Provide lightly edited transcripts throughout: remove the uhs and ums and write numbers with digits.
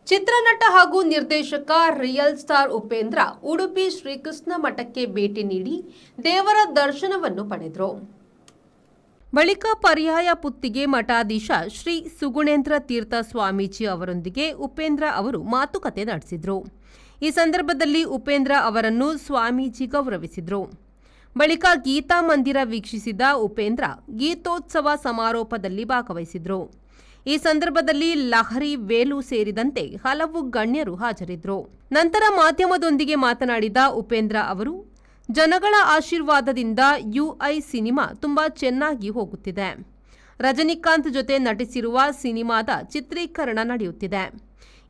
ಚಿತ್ರನಟ ಹಾಗೂ ನಿರ್ದೇಶಕ ರಿಯಲ್ ಸ್ಟಾರ್ ಉಪೇಂದ್ರ ಉಡುಪಿ ಶ್ರೀಕೃಷ್ಣ ಮಠಕ್ಕೆ ಭೇಟಿ ನೀಡಿ ದೇವರ ದರ್ಶನವನ್ನು ಪಡೆದರು. ಬಳಿಕ ಪರ್ಯಾಯ ಪುತ್ತಿಗೆ ಮಠಾಧೀಶ ಶ್ರೀ ಸುಗುಣೇಂದ್ರ ತೀರ್ಥ ಸ್ವಾಮೀಜಿ ಅವರೊಂದಿಗೆ ಉಪೇಂದ್ರ ಅವರು ಮಾತುಕತೆ ನಡೆಸಿದರು. ಈ ಸಂದರ್ಭದಲ್ಲಿ ಉಪೇಂದ್ರ ಅವರನ್ನು ಸ್ವಾಮೀಜಿ ಗೌರವಿಸಿದರು. ಬಳಿಕ ಗೀತಾ ಮಂದಿರ ವೀಕ್ಷಿಸಿದ ಉಪೇಂದ್ರ ಗೀತೋತ್ಸವ ಸಮಾರೋಪದಲ್ಲಿ ಭಾಗವಹಿಸಿದರು. ಈ ಸಂದರ್ಭದಲ್ಲಿ ಲಹರಿ ವೇಲು ಸೇರಿದಂತೆ ಹಲವು ಗಣ್ಯರು ಹಾಜರಿದ್ದರು. ನಂತರ ಮಾಧ್ಯಮದೊಂದಿಗೆ ಮಾತನಾಡಿದ ಉಪೇಂದ್ರ ಅವರು, ಜನಗಳ ಆಶೀರ್ವಾದದಿಂದ ಯುಐ ಸಿನಿಮಾ ತುಂಬಾ ಚೆನ್ನಾಗಿ ಹೋಗುತ್ತಿದೆ. ರಜನಿಕಾಂತ್ ಜೊತೆ ನಟಿಸಿರುವ ಸಿನಿಮಾದ ಚಿತ್ರೀಕರಣ ನಡೆಯುತ್ತಿದೆ.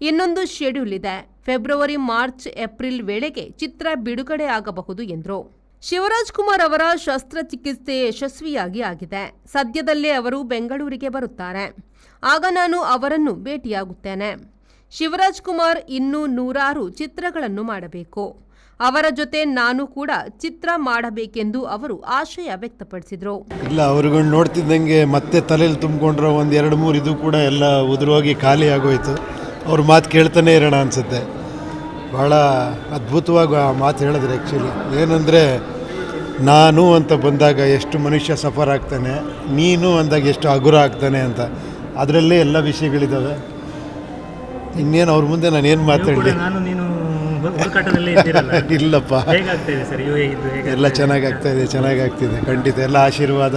ಇನ್ನೊಂದು ಶೆಡ್ಯೂಲ್ ಇದೆ. ಫೆಬ್ರವರಿ, ಮಾರ್ಚ್, ಏಪ್ರಿಲ್ ವೇಳೆಗೆ ಚಿತ್ರ ಬಿಡುಗಡೆ ಆಗಬಹುದು ಎಂದರು. ಶಿವರಾಜ್ಕುಮಾರ್ ಅವರ ಶಸ್ತ್ರಚಿಕಿತ್ಸೆ ಯಶಸ್ವಿಯಾಗಿ ಆಗಿದೆ. ಸದ್ಯದಲ್ಲೇ ಅವರು ಬೆಂಗಳೂರಿಗೆ ಬರುತ್ತಾರೆ. ಆಗ ನಾನು ಅವರನ್ನು ಭೇಟಿಯಾಗುತ್ತೇನೆ. ಶಿವರಾಜ್ಕುಮಾರ್ ಇನ್ನೂ 100 ಚಿತ್ರಗಳನ್ನು ಮಾಡಬೇಕು. ಅವರ ಜೊತೆ ನಾನು ಕೂಡ ಚಿತ್ರ ಮಾಡಬೇಕೆಂದು ಅವರು ಆಶಯ ವ್ಯಕ್ತಪಡಿಸಿದರು. ಇಲ್ಲ, ಅವ್ರುಗಳು ನೋಡ್ತಿದ್ದಂಗೆ ಮತ್ತೆ ತಲೆಯಲ್ಲಿ ತುಂಬಿಕೊಂಡ್ರೆ 1-2-3 ಇದು ಕೂಡ ಎಲ್ಲ ಉದುರೋಗಿ ಖಾಲಿ ಆಗೋಯ್ತು. ಅವ್ರ ಮಾತು ಕೇಳ್ತಾನೆ ಇರೋಣ ಅನಿಸುತ್ತೆ. ಭಾಳ ಅದ್ಭುತವಾಗಿ ಆ ಮಾತು ಹೇಳಿದ್ರೆ. ಆ್ಯಕ್ಚುಲಿ ಏನಂದರೆ, ನಾನು ಅಂತ ಬಂದಾಗ ಎಷ್ಟು ಮನುಷ್ಯ ಸಫರ್ ಆಗ್ತಾನೆ, ನೀನು ಅಂದಾಗ ಎಷ್ಟು ಹಗುರ ಆಗ್ತಾನೆ ಅಂತ. ಅದರಲ್ಲೇ ಎಲ್ಲ ವಿಷಯಗಳಿದ್ದಾವೆ. ಇನ್ನೇನು ಅವ್ರ ಮುಂದೆ ನಾನು ಏನು ಮಾತಾಡಲಿ? ಇಲ್ಲಪ್ಪ, ಎಲ್ಲ ಚೆನ್ನಾಗಾಗ್ತಿದೆ ಖಂಡಿತ. ಎಲ್ಲ ಆಶೀರ್ವಾದ,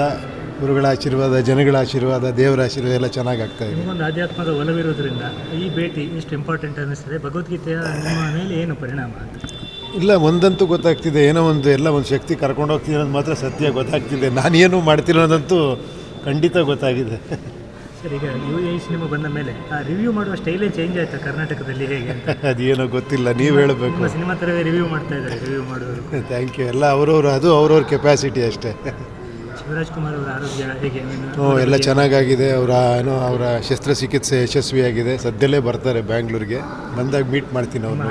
ಗುರುಗಳ ಆಶೀರ್ವಾದ, ಜನಗಳ ಆಶೀರ್ವಾದ, ದೇವರ ಆಶೀರ್ವಾದ ಎಲ್ಲ ಚೆನ್ನಾಗಾಗ್ತಾ ಇದೆ. ಒಂದು ಆಧ್ಯಾತ್ಮದ ಒಲವಿರೋದ್ರಿಂದ ಈ ಭೇಟಿ ಎಷ್ಟು ಇಂಪಾರ್ಟೆಂಟ್ ಅನ್ನಿಸ್ತದೆ? ಭಗವದ್ಗೀತೆಯ ನಿಮ್ಮ ಮೇಲೆ ಏನು ಪರಿಣಾಮ? ಇಲ್ಲ, ಒಂದಂತೂ ಗೊತ್ತಾಗ್ತಿದೆ, ಏನೋ ಒಂದು ಶಕ್ತಿ ಕರ್ಕೊಂಡು ಹೋಗ್ತಿದೆ ಅನ್ನೋದು ಮಾತ್ರ ಸತ್ಯ ಗೊತ್ತಾಗ್ತಿದೆ. ನಾನೇನು ಮಾಡ್ತಿಲ್ಲ ಅನ್ನೋದಂತೂ ಖಂಡಿತ ಗೊತ್ತಾಗಿದೆ. ಸರ್, ಈಗ UAE ಸಿನಿಮಾ ಬಂದ ಮೇಲೆ ಆ ರಿವ್ಯೂ ಮಾಡುವ ಸ್ಟೈಲೇ ಚೇಂಜ್ ಆಯ್ತಾ ಕರ್ನಾಟಕದಲ್ಲಿ? ಹೇಗೆ ಅಂತ ಅದೇನೋ ಗೊತ್ತಿಲ್ಲ, ನೀವು ಹೇಳಬೇಕು. ಸಿನಿಮಾ ಥರವೇ ರಿವ್ಯೂ ಮಾಡ್ತಾ ಇದ್ದಾರೆ ರಿವ್ಯೂ ಮಾಡೋರು. Thank you. ಎಲ್ಲ ಅವ್ರವ್ರ ಕೆಪಾಸಿಟಿ ಅಷ್ಟೇ. ಶಿವರಾಜ್ಕುಮಾರ್ ಅವರ ಆರೋಗ್ಯ ಹೇಗೆ? ಎಲ್ಲ ಚೆನ್ನಾಗಾಗಿದೆ. ಅವರ ಶಸ್ತ್ರಚಿಕಿತ್ಸೆ ಯಶಸ್ವಿಯಾಗಿದೆ. ಸದ್ಯಲ್ಲೇ ಬರ್ತಾರೆ ಬ್ಯಾಂಗ್ಳೂರಿಗೆ. ಬಂದಾಗ ಮೀಟ್ ಮಾಡ್ತೀನಿ ಅವ್ರು.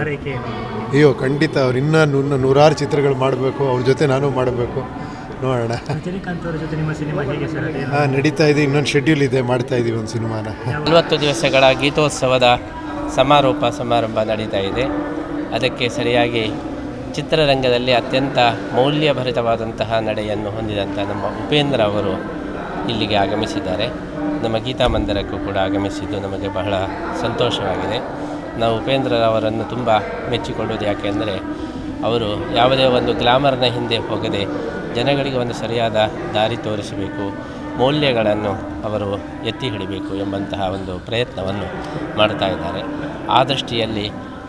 ಅಯ್ಯೋ ಖಂಡಿತ. ಅವ್ರು ಇನ್ನೂ 100 ಚಿತ್ರಗಳು ಮಾಡಬೇಕು. ಅವ್ರ ಜೊತೆ ನಾನು ಮಾಡಬೇಕು. ನೋಡೋಣ. ರಜನಿಕಾಂತ್ ಅವರ ಜೊತೆ ನಿಮ್ಮ ಸಿನಿಮಾ ಹೇಗೆ ಸರ್? ನಡೀತಾ ಇದೆ. ಇನ್ನೊಂದು ಶೆಡ್ಯೂಲ್ ಇದೆ, ಮಾಡ್ತಾ ಇದ್ದೀವಿ ಒಂದು ಸಿನಿಮಾನ. 40 ದಿವಸಗಳ ಗೀತೋತ್ಸವದ ಸಮಾರಂಭ ನಡೀತಾ ಇದೆ. ಅದಕ್ಕೆ ಸರಿಯಾಗಿ ಚಿತ್ರರಂಗದಲ್ಲಿ ಅತ್ಯಂತ ಮೌಲ್ಯಭರಿತವಾದಂತಹ ನಡೆಯನ್ನು ಹೊಂದಿದಂಥ ನಮ್ಮ ಉಪೇಂದ್ರ ಅವರು ಇಲ್ಲಿಗೆ ಆಗಮಿಸಿದ್ದಾರೆ. ನಮ್ಮ ಗೀತಾ ಮಂದಿರಕ್ಕೂ ಕೂಡ ಆಗಮಿಸಿದ್ದು ನಮಗೆ ಬಹಳ ಸಂತೋಷವಾಗಿದೆ. ನಾವು ಉಪೇಂದ್ರ ಅವರನ್ನು ತುಂಬ ಮೆಚ್ಚಿಕೊಳ್ಳೋದು ಯಾಕೆಂದರೆ, ಅವರು ಯಾವುದೇ ಒಂದು ಗ್ಲಾಮರ್ನ ಹಿಂದೆ ಹೋಗದೆ ಜನಗಳಿಗೆ ಒಂದು ಸರಿಯಾದ ದಾರಿ ತೋರಿಸಬೇಕು, ಮೌಲ್ಯಗಳನ್ನು ಅವರು ಎತ್ತಿ ಹಿಡಿಬೇಕು ಎಂಬಂತಹ ಒಂದು ಪ್ರಯತ್ನವನ್ನು ಮಾಡ್ತಾ ಇದ್ದಾರೆ. ಆ ದೃಷ್ಟಿಯಲ್ಲಿ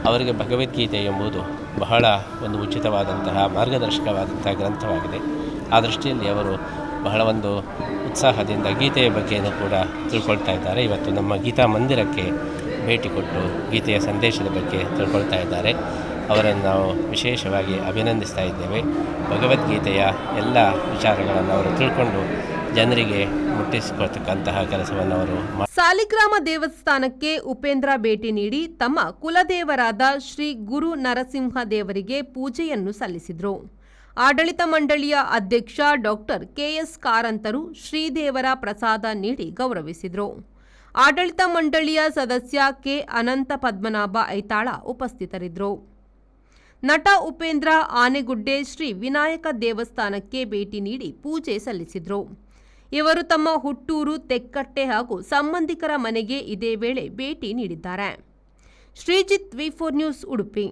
ಅವರಿಗೆ ಭಗವದ್ಗೀತೆ ಎಂಬುದು ಬಹಳ ಒಂದು ಉಚಿತವಾದಂತಹ ಮಾರ್ಗದರ್ಶಕವಾದಂತಹ ಗ್ರಂಥವಾಗಿದೆ. ಆ ದೃಷ್ಟಿಯಲ್ಲಿ ಅವರು ಬಹಳ ಒಂದು ಉತ್ಸಾಹದಿಂದ ಗೀತೆಯ ಬಗ್ಗೆಯೂ ಕೂಡ ತಿಳ್ಕೊಳ್ತಾ ಇದ್ದಾರೆ. ಇವತ್ತು ನಮ್ಮ ಗೀತಾ ಮಂದಿರಕ್ಕೆ ಭೇಟಿ ಕೊಟ್ಟು ಗೀತೆಯ ಸಂದೇಶದ ಬಗ್ಗೆ ತಿಳ್ಕೊಳ್ತಾ ಇದ್ದಾರೆ. ಅವರನ್ನು ನಾವು ವಿಶೇಷವಾಗಿ ಅಭಿನಂದಿಸ್ತಾ ಇದ್ದೇವೆ. ಭಗವದ್ಗೀತೆಯ ಎಲ್ಲ ವಿಚಾರಗಳನ್ನು ಅವರು ತಿಳ್ಕೊಂಡು ಜನರಿಗೆ ಮುಟ್ಟಿಸಿಕೊಳ್ತಕ್ಕಂತಹ ಕೆಲಸವನ್ನು ಅವರು ಸಾಲಿಗ್ರಾಮ ದೇವಸ್ಥಾನಕ್ಕೆ ಉಪೇಂದ್ರ ಭೇಟಿ ನೀಡಿ ತಮ್ಮ ಕುಲದೇವರಾದ ಶ್ರೀ ಗುರು ನರಸಿಂಹ ದೇವರಿಗೆ ಪೂಜೆಯನ್ನು ಸಲ್ಲಿಸಿದರು. ಆಡಳಿತ ಮಂಡಳಿಯ ಅಧ್ಯಕ್ಷ ಡಾಕ್ಟರ್ KS ಕಾರಂತರು ಶ್ರೀದೇವರ ಪ್ರಸಾದ ನೀಡಿ ಗೌರವಿಸಿದರು. ಆಡಳಿತ ಮಂಡಳಿಯ ಸದಸ್ಯ K ಅನಂತ ಪದ್ಮನಾಭ ಐತಾಳ ಉಪಸ್ಥಿತರಿದ್ದರು. ನಟ ಉಪೇಂದ್ರ ಆನೆಗುಡ್ಡೆ ಶ್ರೀ ವಿನಾಯಕ ದೇವಸ್ಥಾನಕ್ಕೆ ಭೇಟಿ ನೀಡಿ ಪೂಜೆ ಸಲ್ಲಿಸಿದರು. ಇವರು ತಮ್ಮ ಹುಟ್ಟೂರು ತೆಕ್ಕಟ್ಟೆ ಹಾಗೂ ಸಂಬಂಧಿಕರ ಮನೆಗೆ ಇದೇ ವೇಳೆ ಭೇಟಿ ನೀಡಿದ್ದಾರೆ. Sreejith V4 news Udupi.